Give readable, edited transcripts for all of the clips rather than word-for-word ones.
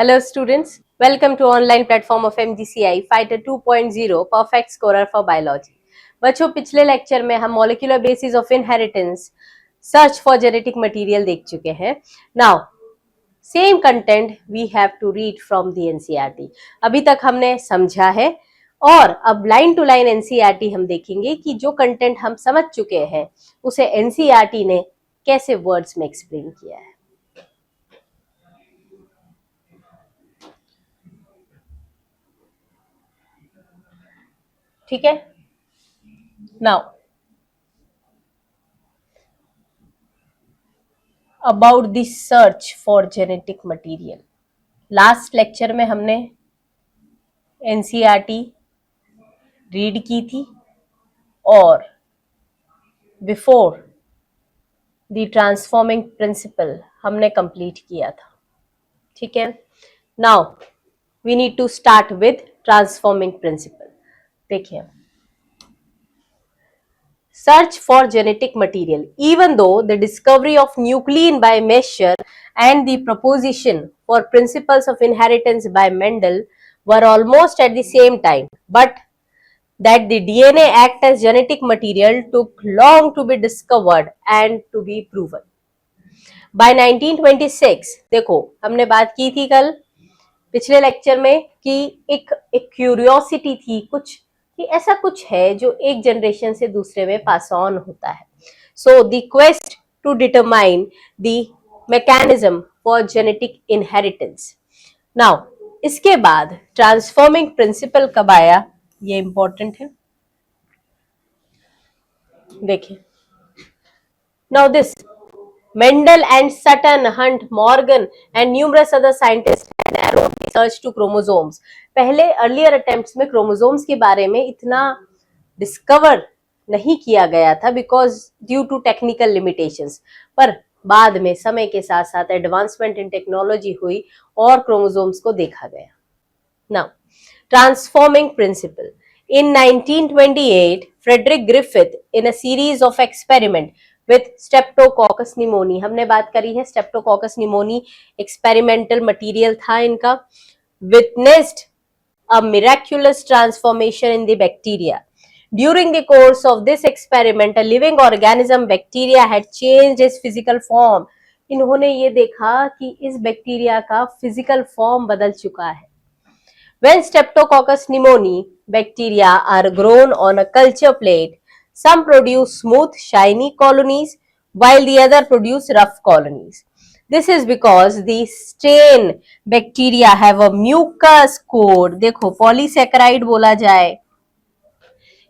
Hello students, welcome to online platform of MGCI Fighter 2.0 Perfect Scorer for Biology। बच्चों पिछले lecture में हम molecular basis of inheritance search for genetic material देख चुके हैं। Now same content we have to read from the NCERT. अभी तक हमने समझा है और अब लाइन टू लाइन एनसीईआरटी हम देखेंगे कि जो कंटेंट हम समझ चुके हैं उसे एनसीईआरटी ने कैसे वर्ड्स में एक्सप्लेन किया है। ठीक है, now about the search for genetic material. Last lecture में हमने एनसीईआरटी रीड की थी और बिफोर द ट्रांसफॉर्मिंग प्रिंसिपल हमने कंप्लीट किया था। ठीक है, now we need to start with transforming principle. देखिए, search for genetic material. Even though the discovery of nuclein by Mesher and the proposition for principles of inheritance by Mendel were almost at the same time, but that the DNA act as genetic material took long to be discovered and to be proven. By 1926, देखो हमने बात की थी कल पिछले lecture में कि एक क्यूरियोसिटी थी कुछ कि ऐसा कुछ है जो एक जनरेशन से दूसरे में पास ऑन होता है। So the quest to determine the mechanism for genetic inheritance. Now इसके बाद ट्रांसफॉर्मिंग प्रिंसिपल कब आया, ये इंपॉर्टेंट है। देखिए, now this Mendel and Sutton, Hunt, Morgan and numerous other scientists had narrowed the search to chromosomes. पहले earlier attempts में chromosomes के बारे में इतना डिस्कवर नहीं किया गया था because due to technical limitations, पर बाद में समय के साथ साथ एडवांसमेंट इन टेक्नोलॉजी हुई और क्रोमोसोम्स को देखा गया। Now, transforming principle. In 1928, Frederick Griffith, in a series of experiment with Streptococcus pneumoniae, हमने बात करी है Streptococcus pneumoniae experimental material था इनका, witnessed a miraculous transformation in the bacteria. During the course of this experiment, a living organism bacteria had changed its physical form. इन्होंने ये देखा कि इस बैक्टीरिया का फिजिकल फॉर्म बदल चुका है। When Streptococcus pneumoniae bacteria are grown on a culture plate, some produce smooth, shiny colonies, while the other produce rough colonies. This is because the strain bacteria have a mucus coat. देखो polysaccharide बोला जाए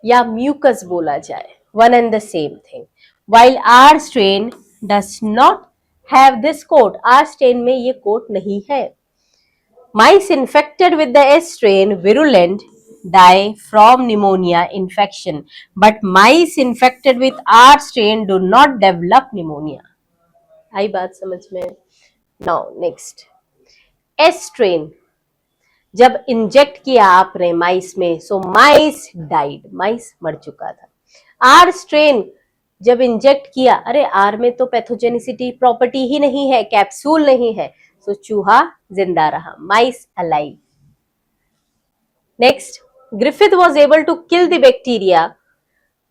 या mucus बोला जाए, one and the same thing. While our strain does not have this coat, our strain में ये coat नहीं है. Mice infected with the S strain virulent die from pneumonia infection, but mice infected with R strain do not develop pneumonia. आई बात समझ में? Now next, S strain जब inject किया आपने माइस में, सो माइस डाइड, माइस मर चुका था। आर स्ट्रेन जब इंजेक्ट किया, अरे आर में तो पैथोजेनिसिटी प्रॉपर्टी ही नहीं है, कैप्सूल नहीं है, सो चूहा जिंदा रहा, mice alive. Next, Griffith was able to kill the bacteria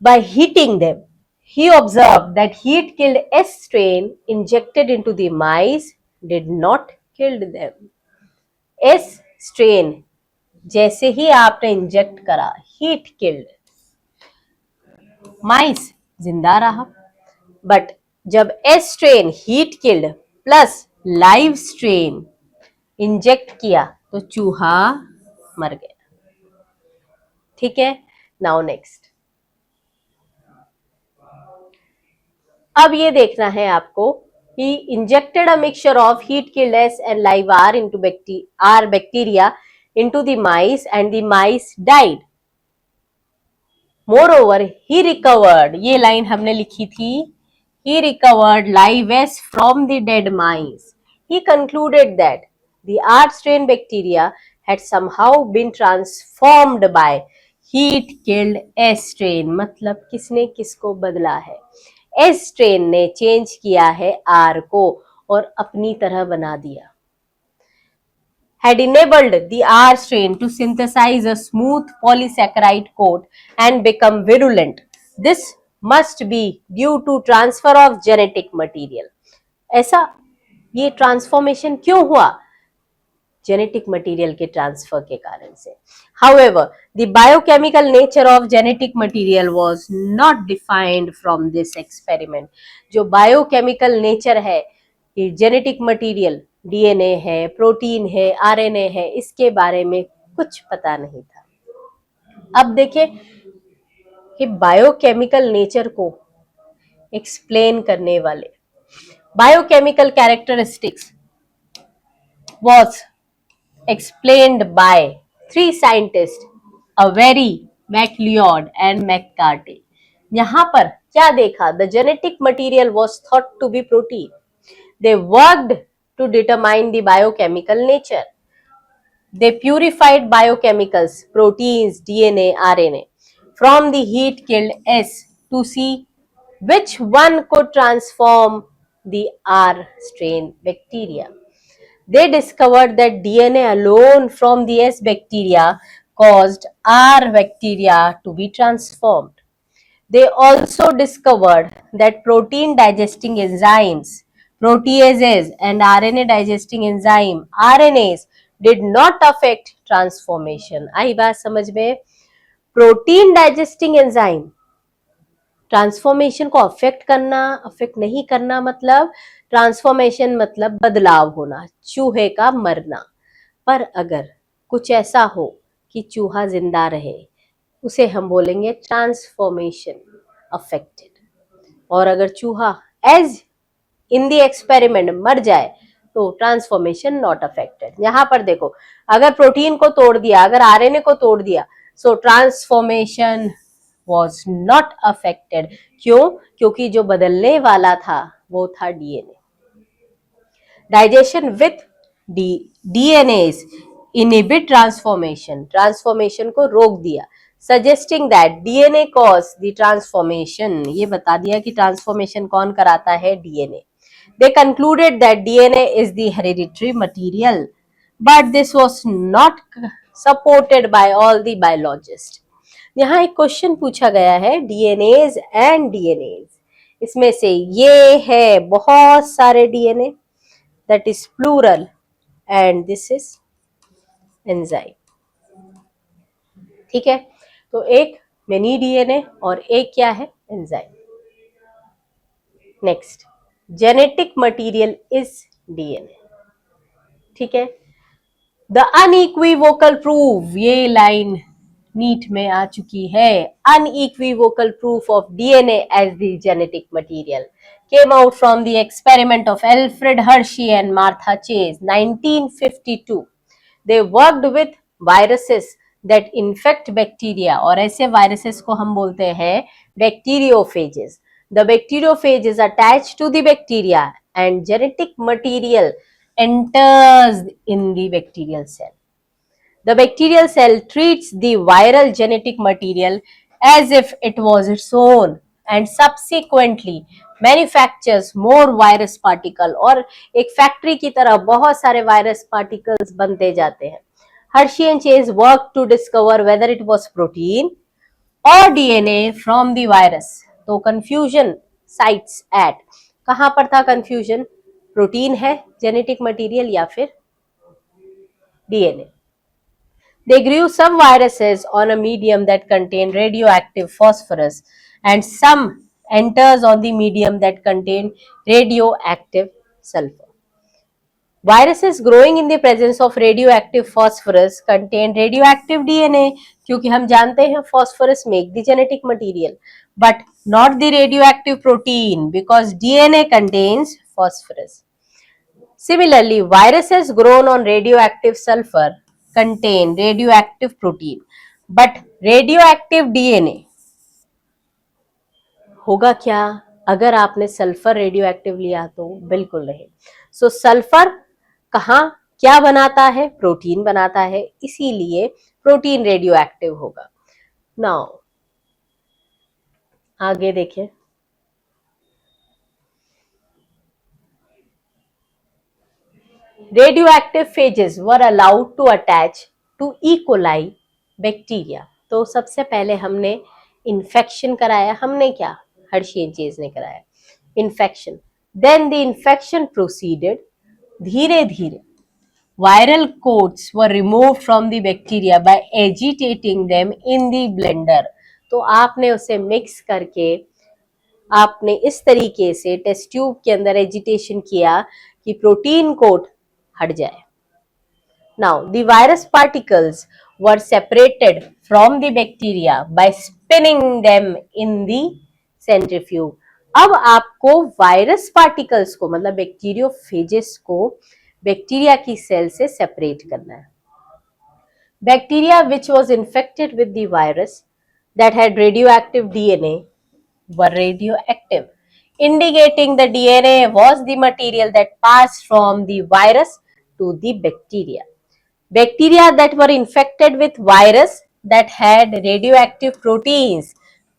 by heating them. He observed that heat killed S strain injected into the mice did not kill them. S strain जैसे ही आपने inject करा, heat killed, माइस जिंदा रहा, but जब S strain heat killed plus live strain inject किया तो चूहा मर गया। ठीक है, नाउ नेक्स्ट, अब ये देखना है आपको कि injected a mixture of heat killed S and live R into bacteria into the mice and the mice died. Moreover, he recovered, ये लाइन हमने लिखी थी, he recovered live S from the dead mice. He concluded that the R strain bacteria had somehow been transformed by heat killed S strain. मतलब किसने किसको बदला है? S strain ने चेंज किया है R को और अपनी तरह बना दिया। had enabled the R strain to synthesize a smooth polysaccharide coat and become virulent. This must be due to transfer of genetic material. ऐसा ये ट्रांसफॉर्मेशन क्यों हुआ? जेनेटिक मटेरियल के ट्रांसफर के कारण से. However, the biochemical nature of genetic material was not defined from this experiment. जो biochemical nature है कि जेनेटिक मटेरियल डीएनए है, प्रोटीन है, आरएनए है, इसके बारे में कुछ पता नहीं था. अब देखिए कि बायोकेमिकल नेचर को एक्सप्लेन करने वाले biochemical characteristics was explained by three scientists, Avery, MacLeod and McCarthy. यहाँ पर क्या देखा? The genetic material was thought to be protein. They worked to determine the biochemical nature. They purified biochemicals, proteins, DNA, RNA from the heat killed S to see which one could transform the R strain bacteria. They discovered that DNA alone from the S bacteria caused R bacteria to be transformed. They also discovered that protein digesting enzymes, proteases, and RNA digesting enzyme, RNAs, did not affect transformation. आई बात समझ में? Protein digesting enzyme transformation को affect नहीं करना, मतलब transformation मतलब बदलाव होना, चूहे का मरना. पर अगर कुछ ऐसा हो कि चूहा जिंदा रहे, उसे हम बोलेंगे ट्रांसफॉर्मेशन अफेक्टेड. और अगर चूहा एज इन द एक्सपेरिमेंट मर जाए तो ट्रांसफॉर्मेशन नॉट अफेक्टेड. यहां पर देखो, अगर प्रोटीन को तोड़ दिया, अगर आरएनए को तोड़ दिया, सो ट्रांसफॉर्मेशन was not affected. क्यों? क्योंकि जो बदलने वाला था वो था DNA. Digestion with DNS inhibit transformation, transformation को रोक दिया. Suggesting that DNA cause the transformation, ये बता दिया कि ट्रांसफॉर्मेशन कौन कराता है? DNA. They concluded that DNA is the hereditary material, but this was not supported by all the biologists. यहाँ एक क्वेश्चन पूछा गया है, डीएनएज एंड डीएनएज, इसमें से ये है बहुत सारे DNA, that is plural, and this is enzyme. ठीक है, तो एक मेनी डीएनए और एक क्या है? Enzyme. Next, genetic material is DNA. ठीक है, द अनइक्विवोकल प्रूफ, ये लाइन नीट में आ चुकी है. Unequivocal proof of DNA as the genetic material came out from the experiment of Alfred Hershey and Martha Chase, 1952. They worked with viruses that infect bacteria, और ऐसे viruses को हम बोलते हैं bacteriophages. The bacteriophages attach to the bacteria and genetic material enters in the bacterial cell. The bacterial cell treats the viral genetic material as if it was its own and subsequently manufactures more virus particle, और एक factory की तरह बहुत सारे virus particles बनते जाते हैं. Hershey and Chase worked to discover whether it was protein or DNA from the virus. तो confusion sites at, कहां पर था confusion? प्रोटीन है जेनेटिक मटेरियल या फिर DNA. They grew some viruses on a medium that contained radioactive phosphorus and some enters on the medium that contained radioactive sulfur. Viruses growing in the presence of radioactive phosphorus contain radioactive DNA, क्योंकि हम जानते हैं phosphorus make the genetic material, but not the radioactive protein because DNA contains phosphorus. Similarly, viruses grown on radioactive sulfur contain radioactive protein, but radioactive DNA होगा क्या? अगर आपने sulphur radioactive लिया तो बिल्कुल नहीं. सो सल्फर कहाँ क्या बनाता है? प्रोटीन बनाता है, इसीलिए प्रोटीन रेडियोएक्टिव होगा. नाउ आगे देखिए, radioactive phages were allowed to attach to E. coli bacteria. तो सबसे पहले हमने इन्फेक्शन कराया, हमने क्या, हर्शी एंड चेज ने कराया infection. Then the infection proceeded, धीरे धीरे viral coats were removed from the bacteria by agitating them in the blender. तो आपने उसे मिक्स करके आपने इस तरीके से टेस्ट ट्यूब के अंदर एजिटेशन किया कि प्रोटीन कोट हट जाए. Now the virus particles were separated from the bacteria by spinning them in the centrifuge. अब आपको वायरस पार्टिकल्स को मतलब बैक्टीरियोफेजेस को बैक्टीरिया की सेल से सेपरेट करना है. Bacteria which was infected with the virus that had radioactive DNA were radioactive, indicating the DNA was the material that passed from the virus to the bacteria. Bacteria that were infected with virus that had radioactive proteins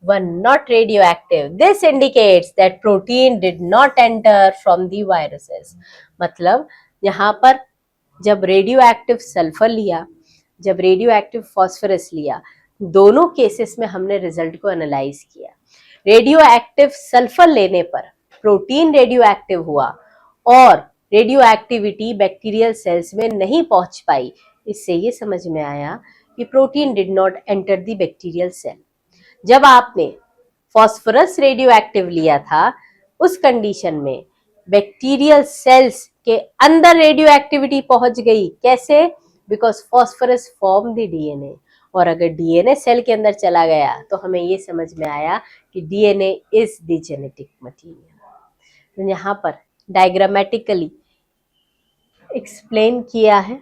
were not radioactive. This indicates that protein did not enter from the viruses. मतलब यहाँ पर जब radioactive sulphur लिया, जब radioactive phosphorus लिया, दोनों cases में हमने रिजल्ट को एनालाइज किया. रेडियोएक्टिव सल्फर लेने पर प्रोटीन रेडियोएक्टिव हुआ और रेडियो एक्टिविटी बैक्टीरियल सेल्स में नहीं पहुंच पाई. इससे ये समझ में आया कि protein did not enter the bacterial cell. जब आपने फॉस्फोरस रेडियो एक्टिव लिया था उस कंडीशन में बैक्टीरियल सेल्स के अंदर रेडियो एक्टिविटी पहुंच गई. कैसे? Because phosphorus form the DNA. और अगर डीएनए सेल के अंदर चला गया तो हमें ये समझ में आया कि DNA is the genetic material. तो यहाँ पर डायग्रामेटिकली एक्सप्लेन किया है.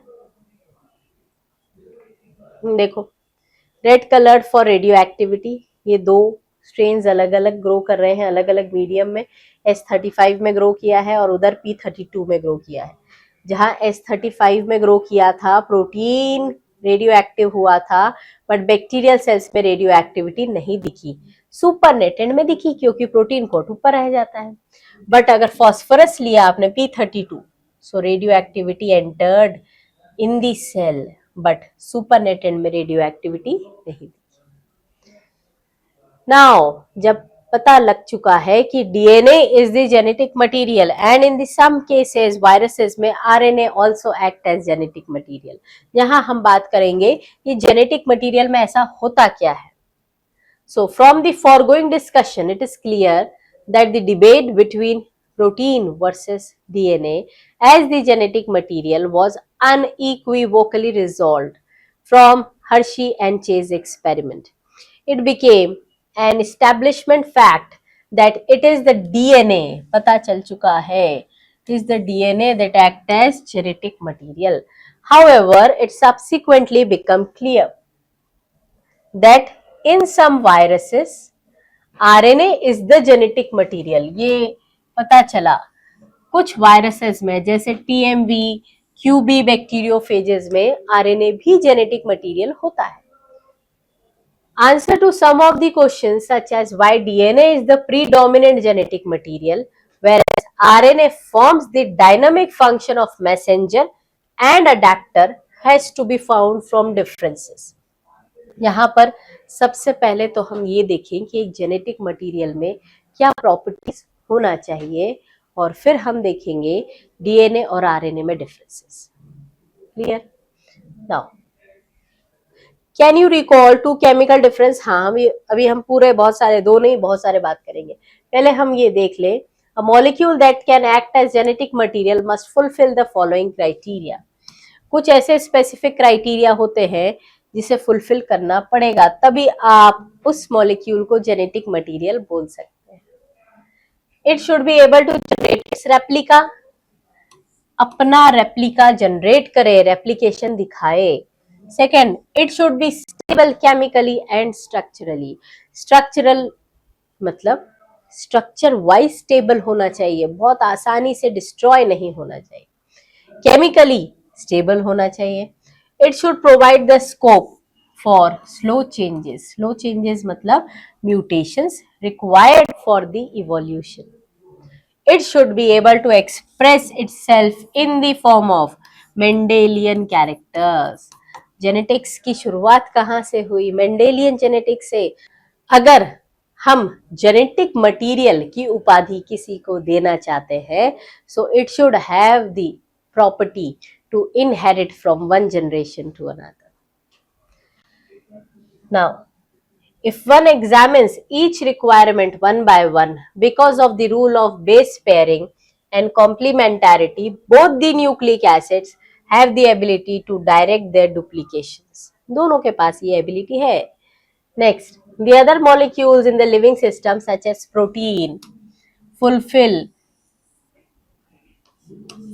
देखो, red coloured for radio activity, ये दो स्ट्रेन्स अलग अलग ग्रो कर रहे हैं अलग अलग मीडियम में. S35 में ग्रो किया है और उधर P32 में ग्रो किया है. जहां S35 में ग्रो किया था प्रोटीन रेडियो एक्टिव हुआ था बट बैक्टीरियल सेल्स में रेडियो एक्टिविटी नहीं दिखी. सुपरनेटेंट में दिखी क्योंकि प्रोटीन कोट ऊपर रह जाता है. बट अगर फॉस्फोरस लिया आपने P32, so radioactivity entered in the cell but supernatant में रेडियो एक्टिविटी नहीं दिखी. नाउ जब पता लग चुका है कि DNA is the genetic material and in the some cases viruses में RNA also act as genetic material. यहाँ हम बात करेंगे कि जेनेटिक मटेरियल में ऐसा होता क्या है. So from the foregoing discussion, it is clear that the debate between protein versus DNA as the genetic material was unequivocally resolved from Hershey and Chase experiment. It became an establishment fact that it is the DNA, पता चल चुका है, it is the DNA that act as genetic material. However, it subsequently became clear that in some viruses RNA is the genetic material. ये पता चला कुछ viruses में जैसे TMV, QB बैक्टीरियोफेजेस में RNA भी जेनेटिक मटेरियल होता है. Answer to some of the questions such as why DNA is the predominant genetic material whereas RNA forms the dynamic function of messenger and adapter has to be found from differences. यहाँ पर सबसे पहले तो हम ये देखें कि एक जेनेटिक मटेरियल में क्या प्रॉपर्टीज होना चाहिए और फिर हम देखेंगे डीएनए और आरएनए में differences. Clear? Now can you recall two chemical difference. हाँ, हम अभी हम पूरे बहुत सारे, दो नहीं बहुत सारे बात करेंगे. पहले हम ये देख ले, a molecule that can act as genetic material must fulfil the following criteria. कुछ ऐसे स्पेसिफिक क्राइटेरिया होते हैं जिसे फुलफिल करना पड़ेगा तभी आप उस मॉलिक्यूल को जेनेटिक मटेरियल बोल सकते हैं. It should be able to generate its replica, अपना रेप्लिका जनरेट करे, रेप्लिकेशन दिखाए. Second, it should be stable chemically and structurally. Structural मतलब स्ट्रक्चर वाइज स्टेबल होना चाहिए, बहुत आसानी से डिस्ट्रॉय नहीं होना चाहिए. केमिकली स्टेबल होना चाहिए. It should provide the scope for slow changes. Slow changes मतलब mutations required for the evolution. it should be able to express itself in the form of Mendelian characters. Genetics की शुरुआत कहाँ से हुई? Mendelian genetics से। अगर हम genetic material की उपाधि किसी को देना चाहते हैं, so it should have the property to inherit from one generation to another. Now, if one examines each requirement one by one, because of the rule of base pairing and complementarity, both the nucleic acids have the ability to direct their duplications. दोनों के पास ये ability है. Next, the other molecules in the living system such as protein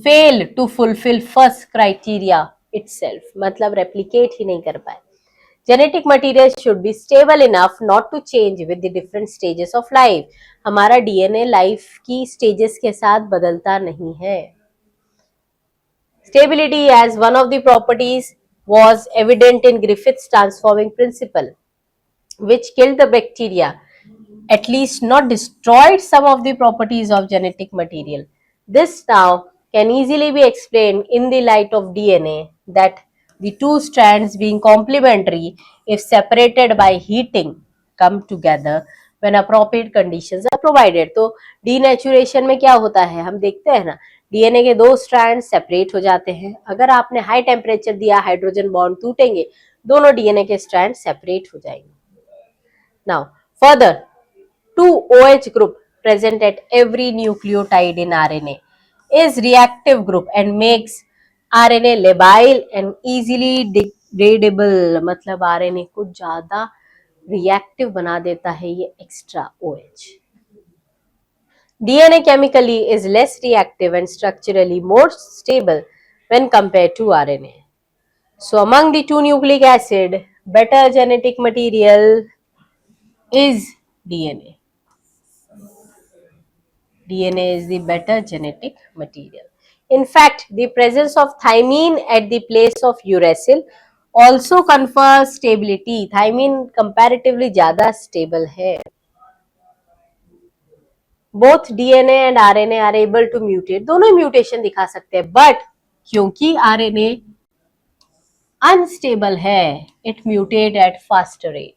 fail to fulfill first criteria itself. मतलब replicate ही नहीं कर पाए. Genetic material should be stable enough not to change with the different stages of life. हमारा DNA life की stages के साथ बदलता नहीं है. Stability as one of the properties was evident in Griffith's transforming principle, which killed the bacteria, at least not destroyed some of the properties of genetic material. This now can easily be explained in the light of DNA, that the two strands being complementary, if separated by heating, come together when appropriate conditions are provided. तो denaturation में क्या होता है, हम देखते हैं ना, DNA के दो स्ट्रैंड सेपरेट हो जाते हैं. अगर आपने हाई टेम्परेचर दिया, हाइड्रोजन बॉन्ड टूटेंगे, दोनों डीएनए के स्ट्रैंड सेपरेट हो जाएंगे. Now, further, 2OH group present at every nucleotide in RNA is reactive group and makes RNA labile and easily degradable. मतलब RNA को ज्यादा reactive बना देता है ये extra OH. DNA chemically is less reactive and structurally more stable when compared to RNA. So among the two nucleic acid, better genetic material is DNA. DNA is the better genetic material. In fact, the presence of thymine at the place of uracil also confers stability. Thymine comparatively ज़्यादा stable है. Both DNA and RNA are able to mutate. दोनों mutation दिखा सकते हैं, but क्योंकि RNA unstable है, it mutate at faster rate.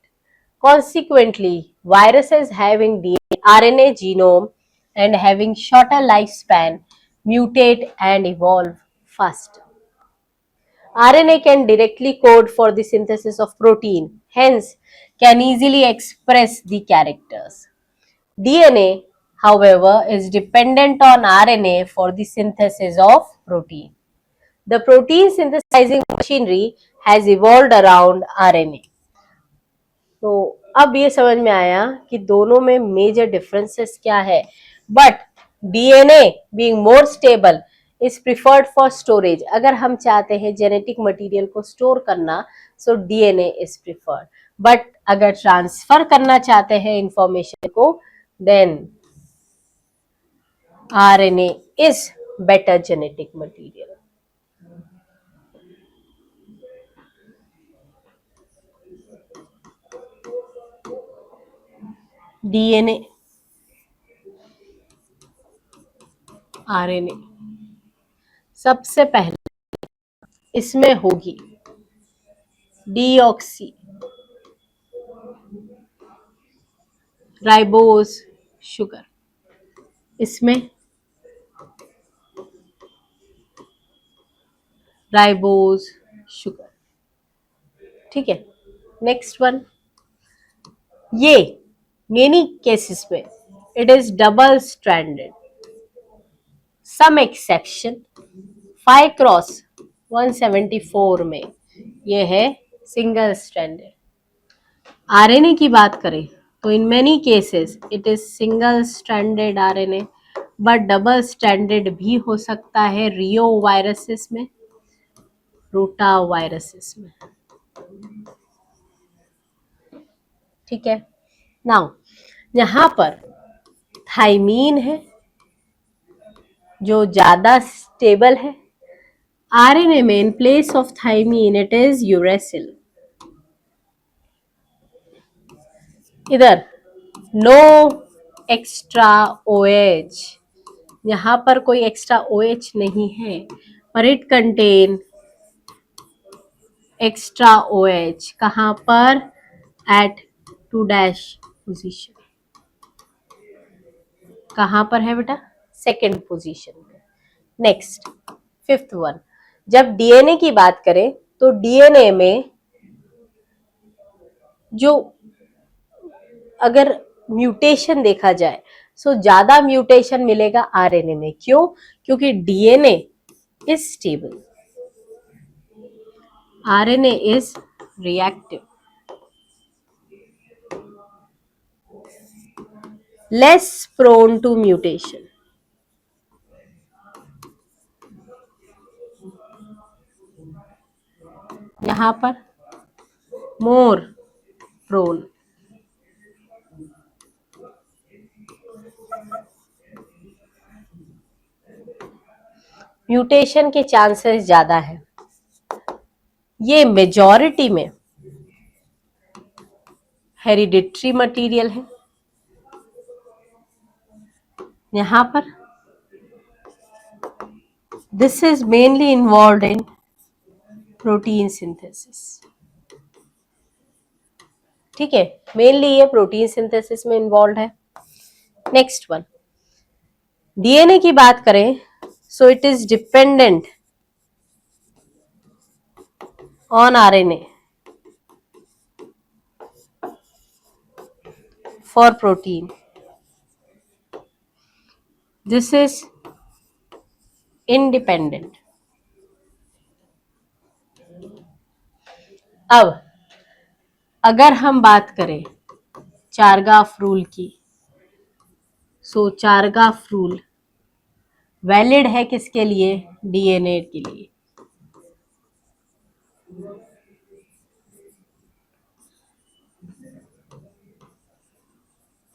Consequently, viruses having RNA genome and having shorter lifespan mutate and evolve faster. RNA can directly code for the synthesis of protein, hence can easily express the characters. DNA, however, is dependent on RNA for the synthesis of protein. The protein synthesizing machinery has evolved around RNA. तो अब ये समझ में आया कि दोनों में major differences क्या है. But DNA being more stable is preferred for storage. अगर हम चाहते हैं जेनेटिक मटेरियल को स्टोर करना, so DNA is preferred. But अगर ट्रांसफर करना चाहते हैं इंफॉर्मेशन को, then RNA is better genetic material. DNA, RNA सबसे पहले इसमें होगी डीऑक्सी राइबोज शुगर. इसमें राइबोज शुगर. ठीक है. नेक्स्ट वन, ये मेनी केसेस में it is double stranded. Some exception 5 cross 174 में ये है सिंगल स्ट्रैंडेड. आरएनए की बात करें तो in many cases it is single stranded RNA, but double stranded भी हो सकता है रियो वायरसेस में, रोटा वायरसेस में. ठीक है. नाउ यहां पर थाइमीन है जो ज्यादा स्टेबल है. आरएनए में in place of thymine it is uracil. इधर नो एक्स्ट्रा ओएच, यहां पर कोई एक्स्ट्रा OH नहीं है, पर इट कंटेन एक्स्ट्रा OH। कहां पर? At 2' position. कहां पर है बेटा? सेकेंड पोजीशन पे। नेक्स्ट, फिफ्थ वन, जब डीएनए की बात करें तो डीएनए में जो अगर म्यूटेशन देखा जाए, सो ज्यादा म्यूटेशन मिलेगा आरएनए में। क्यों? क्योंकि DNA is stable, RNA is reactive, less prone to mutation. यहां पर मोर प्रोन। म्यूटेशन के चांसेस ज्यादा है। ये मेजॉरिटी में हेरिडिटरी मटेरियल है। यहां पर this is mainly involve in protein synthesis. ठीक है, मेनली ये प्रोटीन सिंथेसिस में इन्वॉल्व है। नेक्स्ट वन, डीएनए की बात करें, so it is dependent on RNA for protein. This is independent. अब अगर हम बात करें चारगाफ रूल की, सो चारगाफ रूल वैलिड है किसके लिए? डीएनए के लिए।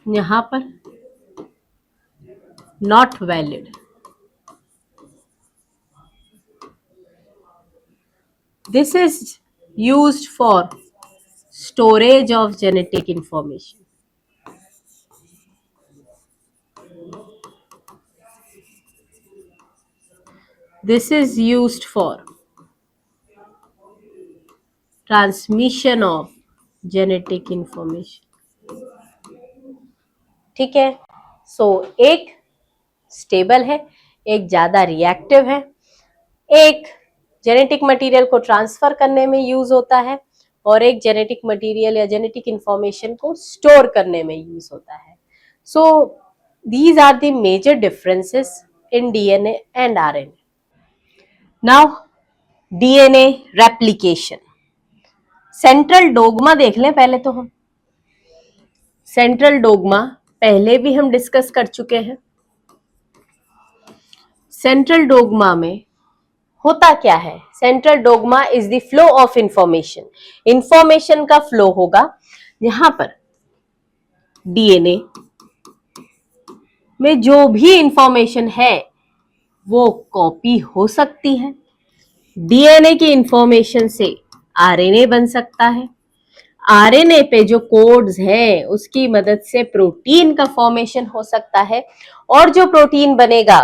यहां पर not valid. This is used for storage of genetic information. This is used for transmission of genetic information। ठीक है, सो एक स्टेबल है, एक ज्यादा रिएक्टिव है, एक जेनेटिक मटेरियल को ट्रांसफर करने में यूज होता है, और एक जेनेटिक मटेरियल या जेनेटिक इंफॉर्मेशन को स्टोर करने में यूज होता है। So these are the major differences in DNA and RNA. Now DNA replication. Central dogma देख लें पहले तो हम। सेंट्रल डोग्मा पहले भी हम डिस्कस कर चुके हैं। सेंट्रल डोग्मा में होता क्या है? Central dogma is the flow of information. Information का फ्लो होगा। यहां पर डीएनए में जो भी इंफॉर्मेशन है वो कॉपी हो सकती है। डीएनए की इंफॉर्मेशन से आरएनए बन सकता है। आरएनए पे जो कोड्स है उसकी मदद से प्रोटीन का फॉर्मेशन हो सकता है, और जो प्रोटीन बनेगा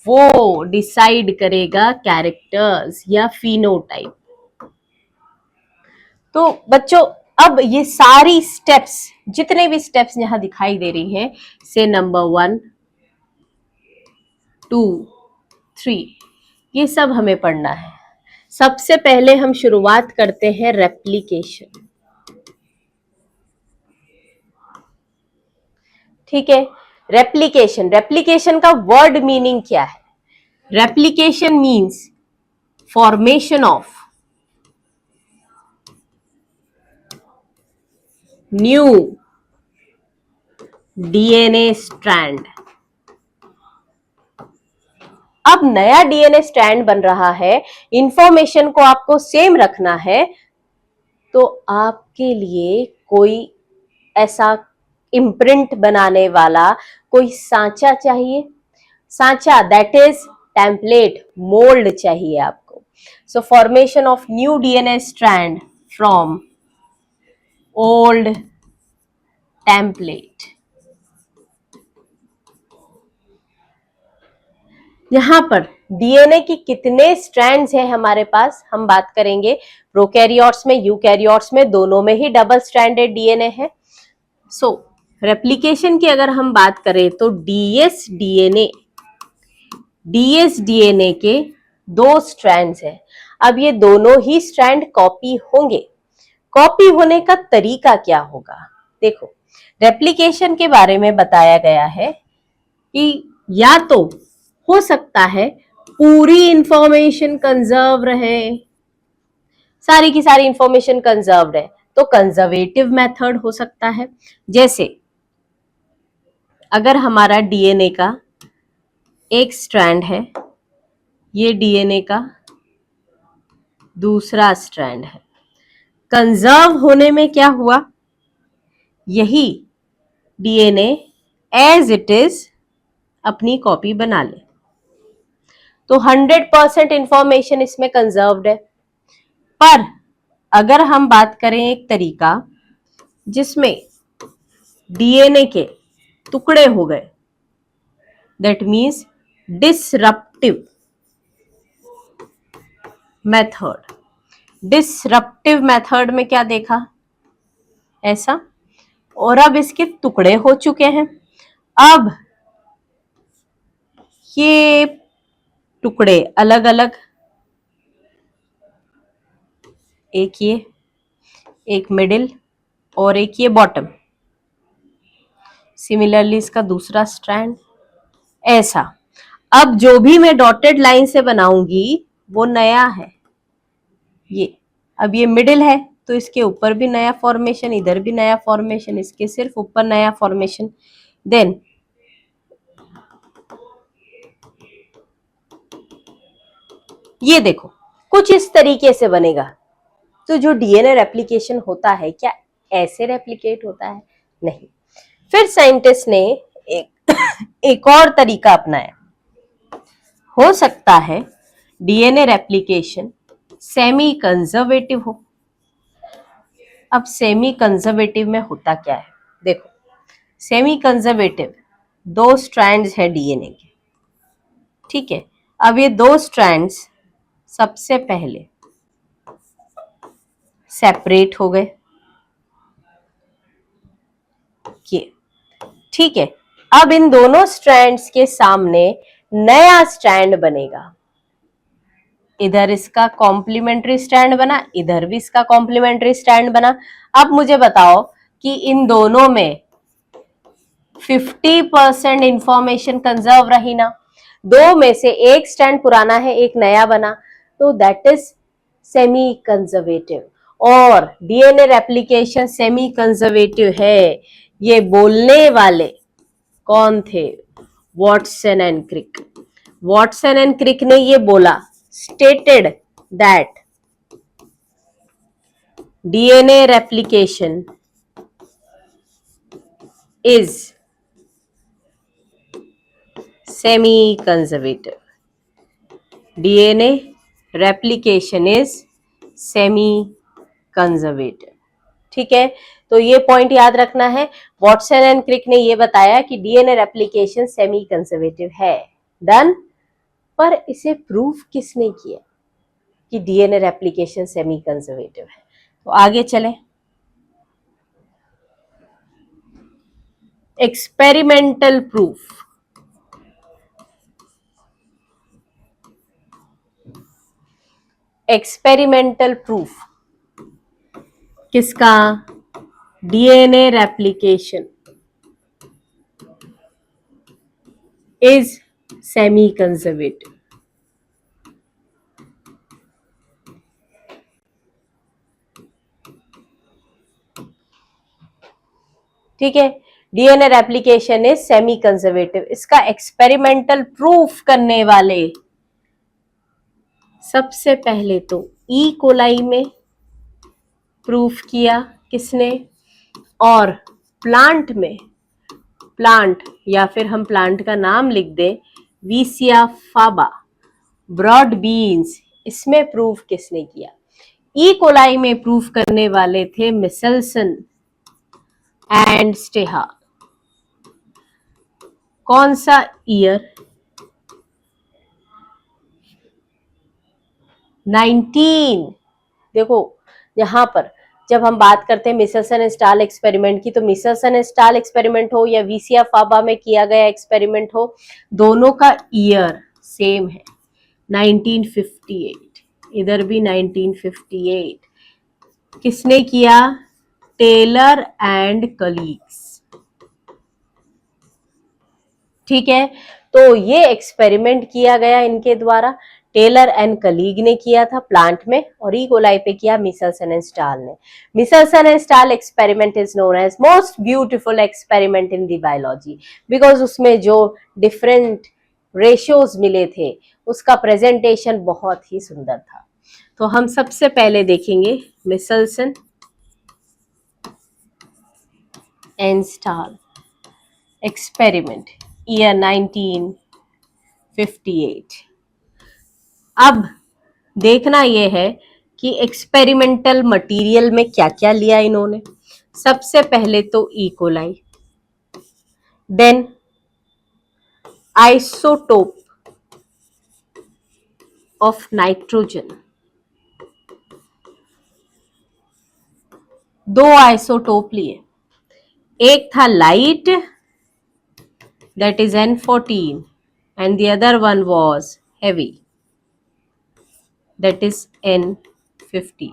वो डिसाइड करेगा कैरेक्टर्स या फिनोटाइप। तो बच्चों, अब ये सारी स्टेप्स, जितने भी स्टेप्स यहां दिखाई दे रही हैं, से नंबर 1, 2, 3, ये सब हमें पढ़ना है। सबसे पहले हम शुरुआत करते हैं रेप्लिकेशन। ठीक है, रेप्लिकेशन। रेप्लिकेशन का वर्ड मीनिंग क्या है? Replication means formation of new DNA strand. अब नया डीएनए स्ट्रैंड बन रहा है, इंफॉर्मेशन को आपको सेम रखना है, तो आपके लिए कोई ऐसा इम्प्रिंट बनाने वाला कोई सांचा चाहिए। सांचा, दैट इज टेम्पलेट, मोल्ड चाहिए आपको। सो formation of new DNA strand from old template. यहाँ पर डीएनए की कितने स्ट्रैंड्स हैं हमारे पास, हम बात करेंगे प्रोकैरियोट्स में, यूकैरियोट्स में, दोनों में ही डबल स्ट्रैंडेड डीएनए है। सो रेप्लिकेशन की अगर हम बात करें तो डीएस डीएनए के 2 स्ट्रैंड्स हैं। अब ये दोनों ही स्ट्रैंड कॉपी होंगे। कॉपी होने का तरीका क्या होगा? देखो, रेप्लिकेशन के बारे में बताया गया है कि या तो हो सकता है पूरी इंफॉर्मेशन कंजर्व रहे, सारी की सारी इंफॉर्मेशन कंजर्व्ड है, तो कंजर्वेटिव मेथड हो सकता है। जैसे अगर हमारा डीएनए का एक स्ट्रैंड है, ये डीएनए का दूसरा स्ट्रैंड है, कंजर्व होने में क्या हुआ, यही डीएनए एज इट इज अपनी कॉपी बना ले, तो 100% इंफॉर्मेशन इसमें कंजर्व्ड है। पर अगर हम बात करें एक तरीका जिसमें डीएनए के टुकड़े हो गए, that means disruptive method. Disruptive method में क्या देखा, ऐसा, और अब इसके टुकड़े हो चुके हैं। अब ये टुकड़े अलग अलग, एक ये, एक मिडिल और एक ये बॉटम, सिमिलरली इसका दूसरा स्ट्रैंड, ऐसा। अब जो भी मैं डॉटेड लाइन से बनाऊंगी वो नया है, ये अब ये मिडिल है तो इसके ऊपर भी नया फॉर्मेशन, इधर भी नया फॉर्मेशन, इसके सिर्फ ऊपर नया फॉर्मेशन। देन ये देखो कुछ इस तरीके से बनेगा। तो जो डीएनए रेप्लिकेशन होता है क्या ऐसे रेप्लिकेट होता है? नहीं। फिर साइंटिस्ट ने एक और तरीका अपनाया। हो सकता है डीएनए रेप्लिकेशन सेमी कंजर्वेटिव हो। अब सेमी कंजर्वेटिव में होता क्या है? देखो, सेमी कंजर्वेटिव 2 स्ट्रैंड्स है डीएनए के, ठीक है। अब ये 2 स्ट्रैंड्स सबसे पहले सेपरेट हो गए, ये ठीक है। अब इन दोनों स्ट्रैंड्स के सामने नया स्ट्रैंड बनेगा, इधर इसका कॉम्प्लीमेंट्री स्ट्रैंड बना, इधर भी इसका कॉम्प्लीमेंट्री स्ट्रैंड बना। अब मुझे बताओ कि इन दोनों में 50% इंफॉर्मेशन कंजर्व रही ना? 2 में से एक स्ट्रैंड पुराना है, एक नया बना, तो दैट इज सेमी कंजर्वेटिव। और डीएनए रेप्लिकेशन सेमी कंजर्वेटिव है, ये बोलने वाले कौन थे? Watson and Crick. Watson and Crick ने ये बोला, stated that DNA replication is semi conservative. DNA replication is semi conservative, ठीक है। तो ये पॉइंट याद रखना है। वॉटसन एंड क्रिक ने ये बताया कि डीएनए रेप्लिकेशन सेमी कंजर्वेटिव है, डन। पर इसे प्रूफ किसने किया कि डीएनए रेप्लिकेशन सेमी कंजर्वेटिव है? तो आगे चलें। Experimental proof. एक्सपेरिमेंटल प्रूफ किसका? DNA replication is semi conservative. ठीक है, DNA replication is semi conservative. इसका एक्सपेरिमेंटल प्रूफ करने वाले सबसे पहले तो ई कोलाई में प्रूफ किया किसने, और प्लांट में, प्लांट या फिर हम प्लांट का नाम लिख दें वीसिया फाबा ब्रॉड बीन्स, इसमें प्रूफ किसने किया? ई कोलाई में प्रूफ करने वाले थे मिसेल्सन एंड स्टेहा। कौन सा ईयर? 19। देखो यहाँ पर जब हम बात करते हैं मिचेल्सन एंड स्टाल एक्सपेरिमेंट की, तो मिचेल्सन एंड स्टाल एक्सपेरिमेंट हो या वीसिया फाबा में किया गया एक्सपेरिमेंट हो, दोनों का ईयर सेम है 1958। इधर भी 1958। किसने किया? Taylor and colleagues. ठीक है, तो ये एक्सपेरिमेंट किया गया इनके द्वारा, टेलर एंड कलीग ने किया था प्लांट में, और ई कोलाई पे किया मिचेल्सन एंड स्टाल ने। Meselson and Stahl experiment is known as most beautiful experiment in the biology, because उसमें जो डिफरेंट रेशियोज मिले थे उसका प्रेजेंटेशन बहुत ही सुंदर था। तो हम सबसे पहले देखेंगे मिचेल्सन एंड स्टाल एक्सपेरिमेंट, ईयर 1958। अब देखना यह है कि एक्सपेरिमेंटल मटेरियल में क्या क्या लिया इन्होंने। सबसे पहले तो E coli, then isotope of nitrogen, दो आइसोटोप लिए, एक था light that is N14 and the other one was heavy that is N50.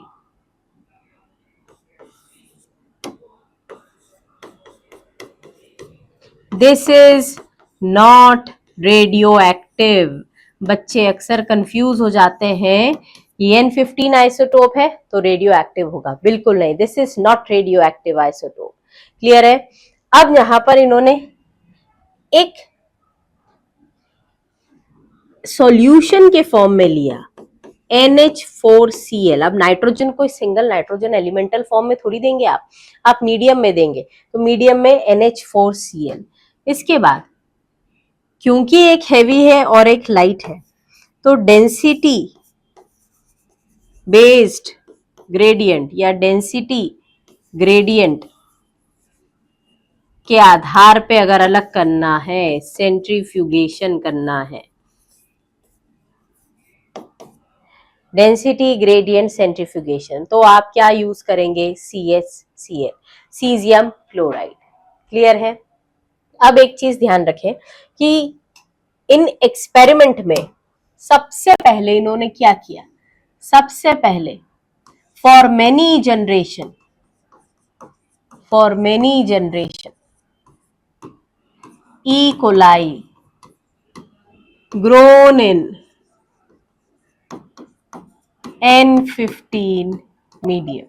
This is not radioactive. बच्चे अक्सर कंफ्यूज हो जाते हैं, ये N15 आइसोटोप है तो रेडियो एक्टिव होगा, बिल्कुल नहीं, this is not radio active isotope. Clear है? अब यहां पर इन्होंने एक सॉल्यूशन के फॉर्म में लिया NH4Cl। अब नाइट्रोजन को सिंगल नाइट्रोजन एलिमेंटल फॉर्म में थोड़ी देंगे आप मीडियम में देंगे, तो मीडियम में NH4Cl। इसके बाद क्योंकि एक हैवी है और एक लाइट है, तो डेंसिटी बेस्ड ग्रेडियंट या डेंसिटी ग्रेडियंट के आधार पे अगर अलग करना है, सेंट्रीफ्यूगेशन करना है, डेंसिटी ग्रेडियंट सेंट्रीफ्यूगेशन, तो आप क्या यूज करेंगे? CaCl, caesium chloride. क्लियर है? अब एक चीज ध्यान रखें कि इन एक्सपेरिमेंट में सबसे पहले इन्होंने क्या किया? सबसे पहले for many generation E coli grown in N15 medium.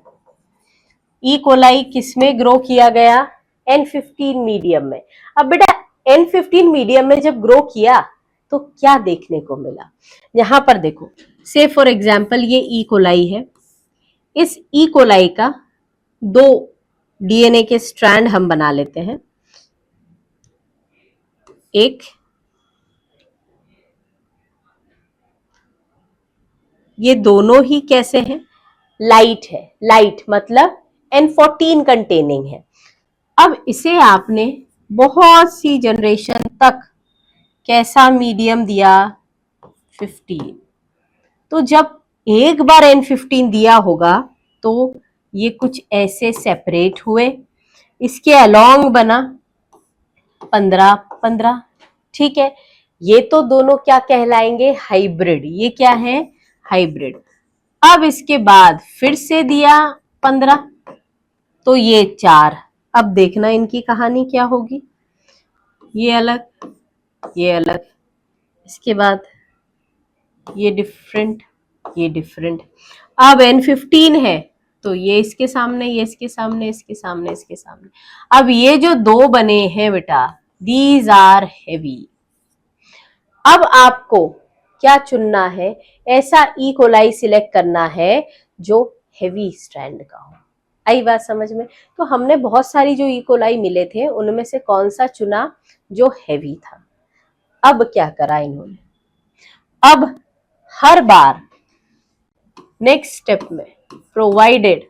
E coli किसमें ग्रो किया गया? N15 मीडियम में। अब बेटा N15 मीडियम में जब ग्रो किया तो क्या देखने को मिला? यहां पर देखो, से फॉर एग्जाम्पल ये ई कोलाई है, इस ई कोलाई का दो डीएनए के स्ट्रैंड हम बना लेते हैं। एक ये दोनों ही कैसे हैं? लाइट है, लाइट मतलब N14 कंटेनिंग है। अब इसे आपने बहुत सी जनरेशन तक कैसा मीडियम दिया? 15। तो जब एक बार N15 दिया होगा तो ये कुछ ऐसे सेपरेट हुए, इसके अलोंग बना 15-15। ठीक है, ये तो दोनों क्या कहलाएंगे? हाइब्रिड। ये क्या है? हाइब्रिड। अब इसके बाद फिर से दिया 15, तो ये 4। अब देखना इनकी कहानी क्या होगी। ये अलग, ये अलग, इसके बाद ये डिफरेंट, ये डिफरेंट। अब N15 है तो ये इसके सामने, ये इसके सामने, इसके सामने, इसके सामने। अब ये जो दो बने हैं बेटा, दीज आर हैवी। अब आपको क्या चुनना है? ऐसा ई कोलाई सिलेक्ट करना है जो हैवी स्ट्रैंड का हो। आई बात समझ में? तो हमने बहुत सारी जो ई कोलाई मिले थे उनमें से कौन सा चुना? जो हैवी था। अब क्या करा इन्होंने? अब हर बार नेक्स्ट स्टेप में provided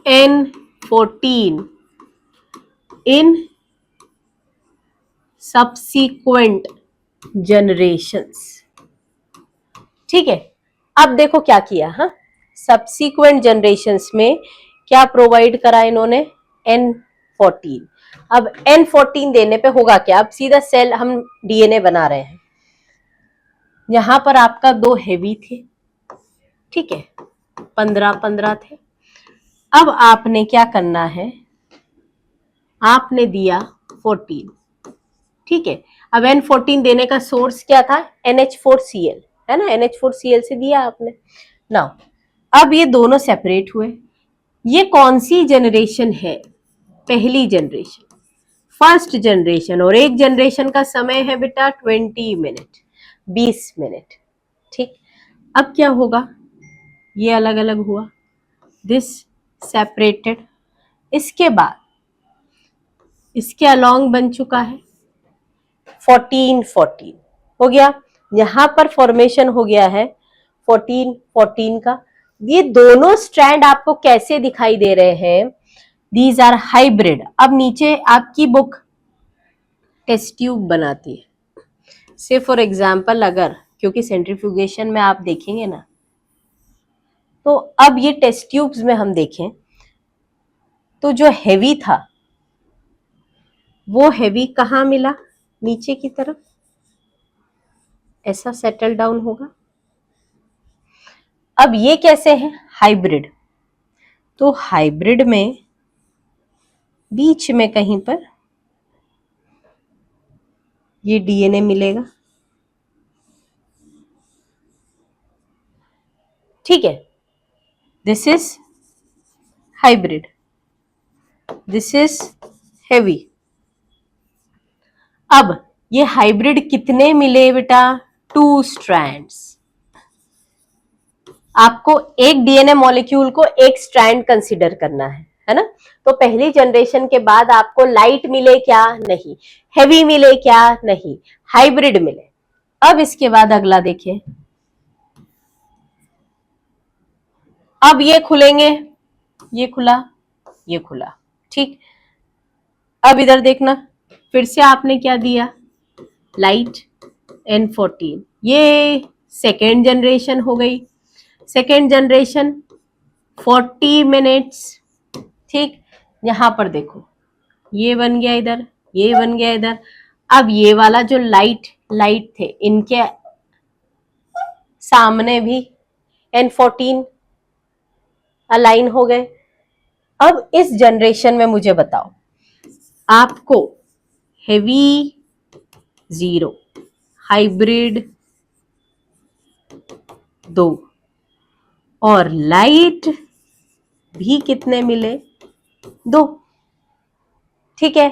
N14 in subsequent generations, ठीक है, अब देखो क्या किया, हाँ सब्सिक्वेंट जनरेशन्स में क्या प्रोवाइड करा इन्होंने, N14। अब N14 देने पे होगा क्या, अब सीधा सेल हम डीएनए बना रहे हैं। यहां पर आपका 2 हेवी थे, ठीक है, 15-15 थे। अब आपने क्या करना है, आपने दिया 14, ठीक है। अब N14 देने का सोर्स क्या था, NH4Cl, है ना, NH4Cl से दिया आपने। नाउ अब ये दोनों सेपरेट हुए, ये कौन सी जनरेशन है, पहली जनरेशन, फर्स्ट जनरेशन, और एक जनरेशन का समय है बेटा 20 मिनट, 20 मिनट, ठीक। अब क्या होगा, ये अलग अलग हुआ, दिस सेपरेटेड, इसके बाद इसके अलोंग बन चुका है 14-14 हो गया, यहां पर फॉर्मेशन हो गया है 14-14 का। ये दोनों स्ट्रैंड आपको कैसे दिखाई दे रहे हैं, दीज आर हाइब्रिड। अब नीचे आपकी बुक टेस्ट ट्यूब बनाती है, से फॉर एग्जाम्पल अगर, क्योंकि सेंट्रीफ्यूगेशन में आप देखेंगे ना, तो अब ये टेस्ट ट्यूब्स में हम देखें तो जो हेवी था वो हेवी कहाँ मिला, नीचे की तरफ ऐसा सेटल डाउन होगा। अब ये कैसे है, हाइब्रिड, तो हाइब्रिड में बीच में कहीं पर ये डीएनए मिलेगा, ठीक है, this is hybrid, this is heavy. अब ये हाइब्रिड कितने मिले बेटा, 2 स्ट्रैंड्स। आपको एक डीएनए मॉलिक्यूल को एक स्ट्रैंड कंसीडर करना है ना। तो पहली जनरेशन के बाद आपको लाइट मिले क्या, नहीं, हेवी मिले क्या, नहीं, हाइब्रिड मिले। अब इसके बाद अगला देखिए, अब ये खुलेंगे, ये खुला, ये खुला, ठीक। अब इधर देखना, फिर से आपने क्या दिया, लाइट N14, ये सेकेंड जनरेशन हो गई, सेकेंड जनरेशन 40 मिनट्स, ठीक। यहां पर देखो, ये बन गया इधर, ये बन गया इधर। अब ये वाला जो लाइट लाइट थे, इनके सामने भी N14 अलाइन हो गए। अब इस जनरेशन में मुझे बताओ, आपको हेवी 0, हाइब्रिड 2 और लाइट भी कितने मिले, 2, ठीक है।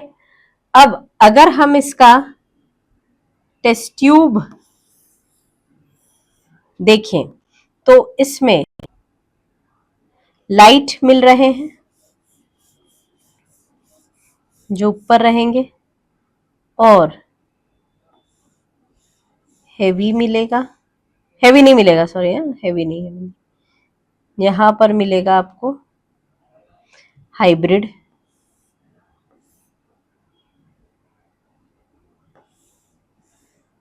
अब अगर हम इसका टेस्ट ट्यूब देखें तो इसमें लाइट मिल रहे हैं जो ऊपर रहेंगे, और हेवी मिलेगा, हेवी नहीं मिलेगा, सॉरी, हेवी नहीं, यहां पर मिलेगा आपको हाइब्रिड,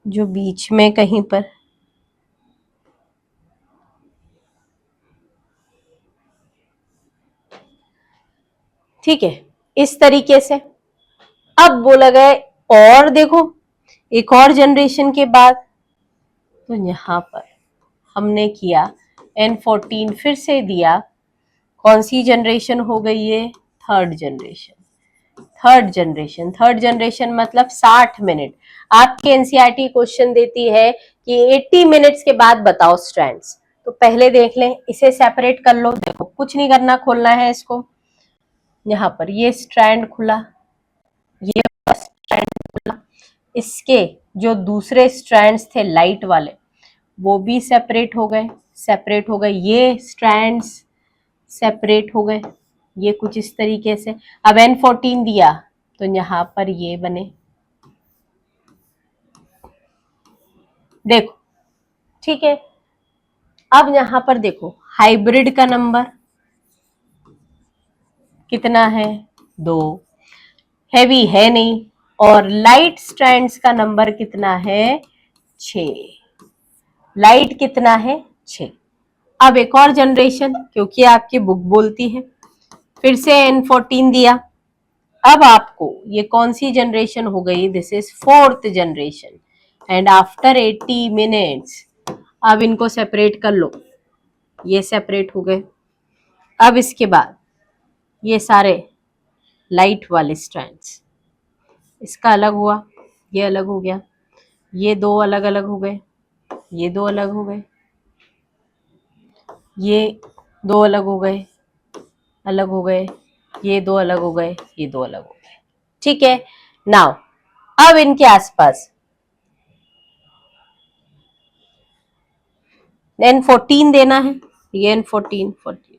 जो बीच में कहीं पर, ठीक है, इस तरीके से। अब बोला गया और देखो, एक और जनरेशन के बाद, तो यहां पर हमने किया N14 फिर से दिया, कौन सी जनरेशन हो गई ये, third generation, third generation, third generation मतलब 60 मिनट। आपके एनसीईआरटी क्वेश्चन देती है कि 80 मिनट्स के बाद बताओ स्ट्रैंड्स, तो पहले देख लें, इसे सेपरेट कर लो, देखो कुछ नहीं करना, खोलना है इसको, यहां पर ये स्ट्रैंड खुला, ये स्ट्रैंड खुला, इसके जो दूसरे स्ट्रैंड्स थे लाइट वाले वो भी सेपरेट हो गए, सेपरेट हो गए, ये स्ट्रैंड्स सेपरेट हो गए, ये कुछ इस तरीके से। अब N14 दिया तो यहां पर ये बने, देखो, ठीक है। अब यहां पर देखो, हाइब्रिड का नंबर कितना है, 2, हेवी है नहीं, और लाइट स्ट्रैंड्स का नंबर कितना है, 6, लाइट कितना है 6। अब एक और जनरेशन, क्योंकि आपकी बुक बोलती है, फिर से N14 दिया। अब आपको ये कौन सी जनरेशन हो गई, this is 4th generation, and after 80 minutes अब इनको सेपरेट कर लो, ये सेपरेट हो गए। अब इसके बाद ये सारे लाइट वाले स्ट्रैंड्स, इसका अलग हुआ, ये अलग हो गया, ये दो अलग अलग हो गए, ये दो अलग हो गए, ये दो अलग हो गए, अलग हो गए, ये दो अलग हो गए, ये दो अलग हो गए। ठीक है, नाउ अब इनके आसपास N14 देना है, ये N14 14।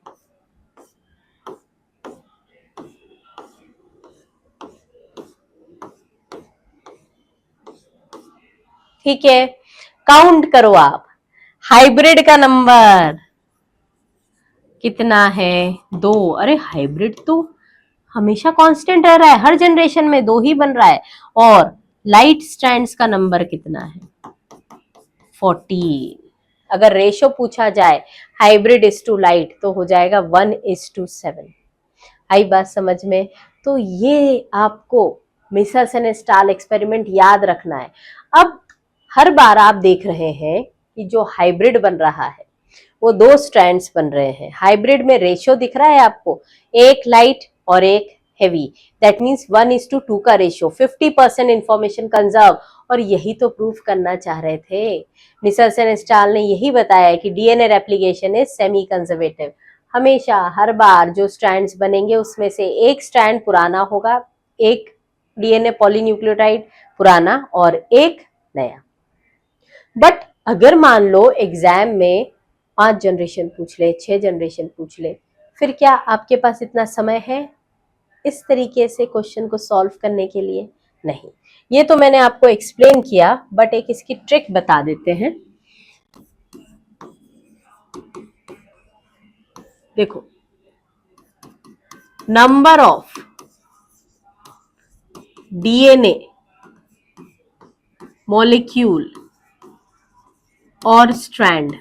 ठीक है, काउंट करो आप, हाइब्रिड का नंबर कितना है 2। अरे हाइब्रिड तो हमेशा कांस्टेंट रह रहा है, हर जनरेशन में 2 ही बन रहा है। और लाइट स्ट्रैंड्स का नंबर कितना है 14। अगर रेशो पूछा जाए हाइब्रिड इज टू लाइट तो हो जाएगा 1:7। आई बात समझ में? तो ये आपको मिसरसन स्टाल एक्सपेरिमेंट याद रखना है। अब हर बार आप देख रहे हैं कि जो हाइब्रिड बन रहा है वो 2 स्ट्रैंड्स बन रहे हैं। हाइब्रिड में रेशियो दिख रहा है आपको, एक लाइट और एक हेवी, दैट मीन्स 1:2 का रेशियो, 50% इंफॉर्मेशन कंजर्व। और यही तो प्रूफ करना चाह रहे थे मिसरसन स्टाल ने, यही बताया कि DNA replication is semi conservative. हमेशा हर बार जो स्ट्रैंड्स बनेंगे उसमें से एक स्ट्रैंड पुराना होगा, एक डीएनए पॉलीन्यूक्लियोटाइड पुराना और एक नया। बट अगर मान लो एग्जाम में 5 जनरेशन पूछ ले, 6 जनरेशन पूछ ले, फिर क्या आपके पास इतना समय है इस तरीके से क्वेश्चन को सॉल्व करने के लिए? नहीं। ये तो मैंने आपको एक्सप्लेन किया, बट एक इसकी ट्रिक बता देते हैं। देखो, नंबर ऑफ डीएनए मॉलिक्यूल और strand,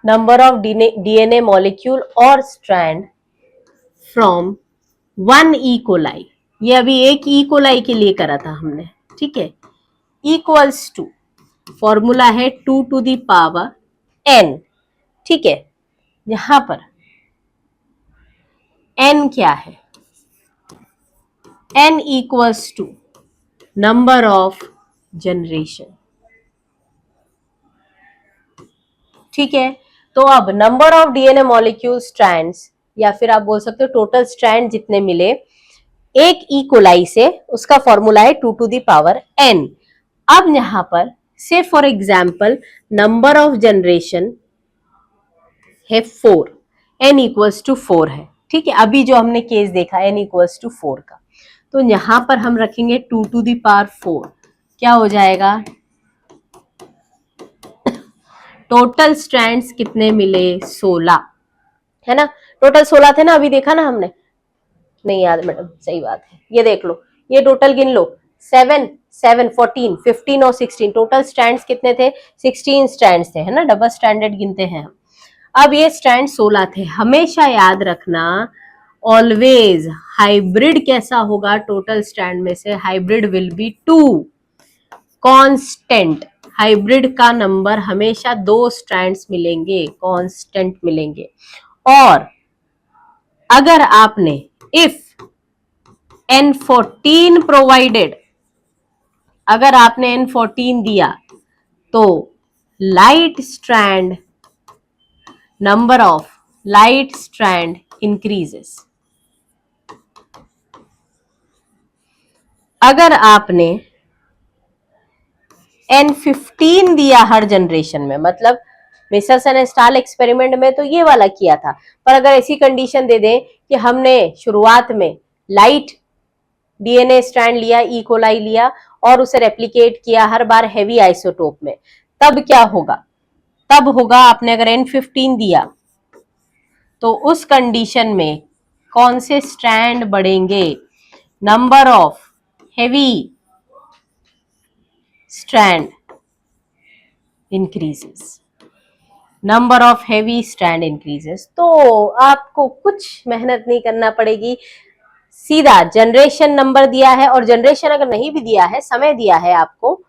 number of DNA molecule और स्ट्रैंड फ्रॉम 1 ई कोलाई, ये अभी एक ई कोलाई के लिए करा था हमने, ठीक है, इक्वल्स टू, फॉर्मूला है 2⁴n। ठीक है, यहां पर n क्या है, n equals to number of generation. ठीक है, तो अब number of DNA molecule strands, या फिर आप बोल सकते हो टोटल स्ट्रैंड जितने मिले एक ई कोलाई से, उसका फॉर्मूला है 2⁴n। अब यहां पर से for example number of generation है 4, n इक्वल्स टू 4 है। ठीक है, अभी जो हमने केस देखा n इक्वल्स टू 4 का, तो यहां पर हम रखेंगे 2⁴, क्या हो जाएगा, टोटल स्ट्रैंड्स कितने मिले 16, है ना, टोटल 16 थे ना, अभी देखा ना हमने, नहीं याद मैडम, सही बात है, ये देख लो, ये टोटल गिन लो, 7 7 14 15 और 16, टोटल स्ट्रैंड्स कितने थे 16 स्ट्रैंड्स थे, है ना, डबल स्टैंडर्ड गिनते हैं हम। अब ये स्ट्रैंड 16 थे। हमेशा याद रखना, ऑलवेज हाइब्रिड कैसा होगा, टोटल स्ट्रैंड में से hybrid will be 2 constant. Hybrid का नंबर हमेशा 2 स्ट्रैंड्स मिलेंगे, कांस्टेंट मिलेंगे। और अगर आपने इफ N14 प्रोवाइडेड, अगर आपने N14 दिया तो light strand, number of light strand increases. अगर आपने N15 दिया हर जनरेशन में, मतलब मिसरसन स्टाल एक्सपेरिमेंट में तो ये वाला किया था, पर अगर ऐसी कंडीशन दे दें कि हमने शुरुआत में लाइट डीएनए स्ट्रैंड लिया, ई कोलाई लिया और उसे रेप्लिकेट किया हर बार हेवी आइसोटोप में, तब क्या होगा, तब होगा आपने अगर N15 दिया तो उस कंडीशन में कौन से स्ट्रैंड बढ़ेंगे, number of heavy strand increases, number of heavy strand increases। तो आपको कुछ मेहनत नहीं करना पड़ेगी, सीधा जनरेशन नंबर दिया है, और जनरेशन अगर नहीं भी दिया है, समय दिया है आपको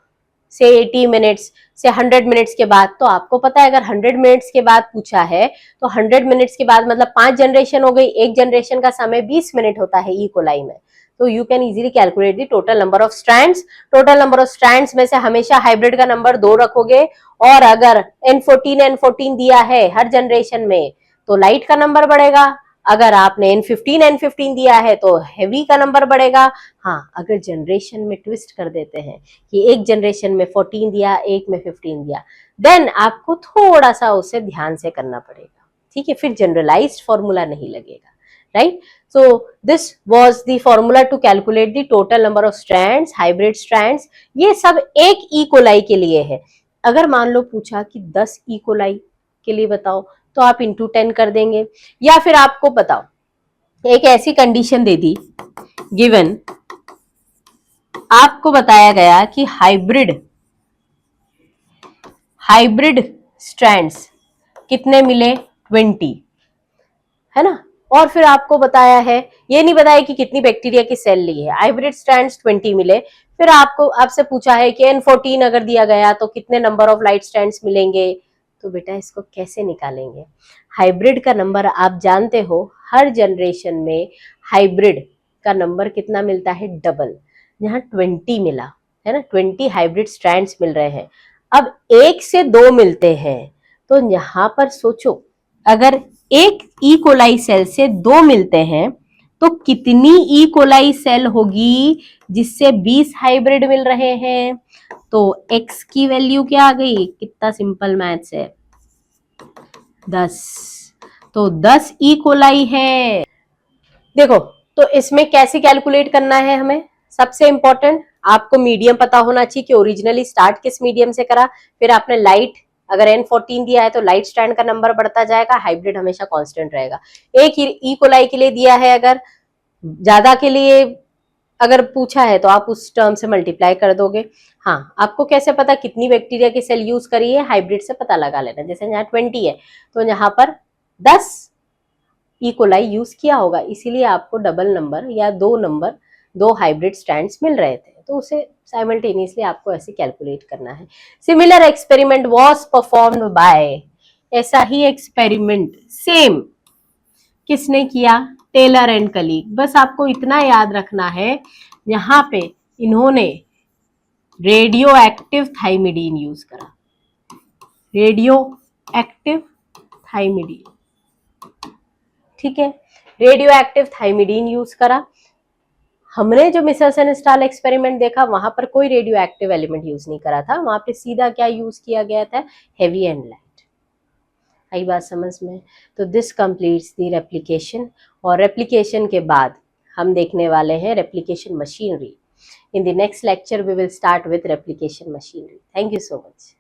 से 80 मिनट्स से 100 मिनट्स के बाद, तो आपको पता है अगर 100 मिनट्स के बाद पूछा है तो 100 मिनट्स के बाद मतलब 5 जनरेशन हो गई, एक जनरेशन का समय 20 मिनट होता है ई कोलाई में। तो you can easily calculate the total number of strands. Total number of strands में से हमेशा हाइब्रिड का नंबर 2 रखोगे, और अगर N14 दिया है हर जनरेशन में तो लाइट का नंबर बढ़ेगा, अगर आपने N15 दिया है तो हेवी का नंबर बढ़ेगा। हाँ, अगर जनरेशन में ट्विस्ट कर देते हैं कि एक जनरेशन में 14 दिया, एक में 15 दिया, देन आपको थोड़ा सा उसे ध्यान से करना पड़ेगा, ठीक है, फिर जनरलाइज्ड फॉर्मूला नहीं लगेगा, right. So this was the formula to calculate the total number of strands, hybrid strands. ये सब एक ई कोलाई के लिए है। अगर मान लो पूछा कि 10 ई कोलाई के लिए बताओ, तो आप इंटू 10 कर देंगे, या फिर आपको बताओ एक ऐसी कंडीशन दे दी, गिवन आपको बताया गया कि हाइब्रिड स्ट्रैंड्स कितने मिले, 20, है ना, और फिर आपको बताया है, ये नहीं बताया कि कितनी बैक्टीरिया की सेल ली है, हाइब्रिड स्ट्रैंड्स 20 मिले, फिर आपसे पूछा है कि N14 अगर दिया गया तो कितने नंबर ऑफ लाइट स्ट्रैंड्स मिलेंगे। तो बेटा इसको कैसे निकालेंगे, हाइब्रिड का नंबर आप जानते हो, हर जनरेशन में हाइब्रिड का नंबर कितना मिलता है, डबल। यहाँ 20 मिला है ना, 20 हाइब्रिड स्ट्रैंड्स मिल रहे हैं। अब 1 से 2 मिलते हैं, तो यहाँ पर सोचो अगर एक ई कोलाई सेल से 2 मिलते हैं तो कितनी ई कोलाई सेल होगी जिससे 20 हाइब्रिड मिल रहे हैं। तो x की वैल्यू क्या आ गई, कितना सिंपल मैथ्स है, 10। तो 10 ई कोलाई है। देखो, तो इसमें कैसे कैलकुलेट करना है हमें, सबसे इंपॉर्टेंट आपको मीडियम पता होना चाहिए कि ओरिजिनली स्टार्ट किस मीडियम से करा, फिर आपने लाइट, अगर N14 दिया है तो लाइट स्ट्रैंड का नंबर बढ़ता जाएगा, हाइब्रिड हमेशा कांस्टेंट रहेगा। एक ई कोलाई के लिए दिया है, अगर ज्यादा के लिए अगर पूछा है तो आप उस टर्म से मल्टीप्लाई कर दोगे। हाँ, आपको कैसे पता कितनी बैक्टीरिया की सेल यूज करी है, हाइब्रिड से पता लगा लेना। जैसे यहाँ 20 है तो यहाँ पर 10 ई कोलाई यूज किया होगा, इसीलिए आपको डबल नंबर या दो हाइब्रिड स्ट्रैंड्स मिल रहे थे, तो उसे साइमल्टेनियसली आपको ऐसे कैलकुलेट करना है। Similar experiment was performed by, ऐसा ही एक्सपेरिमेंट सेम किसने किया, टेलर एंड कलीग। बस आपको इतना याद रखना है, यहाँ पे इन्होंने रेडियो एक्टिव थाइमिडीन यूज करा, रेडियो एक्टिव थाइमिडीन, ठीक है, रेडियो एक्टिव थाइमिडीन यूज करा। हमने जो मिसरसन-स्टाल एक्सपेरिमेंट देखा वहां पर कोई रेडियो एक्टिव एलिमेंट यूज नहीं करा था, वहां पे सीधा क्या यूज किया गया था, हेवी एंड लाइट। आई बात समझ में। तो दिस कंप्लीट्स द रेप्लिकेशन, और रेप्लिकेशन के बाद हम देखने वाले हैं replication machinery. In the next lecture we will start with replication machinery. Thank you so much.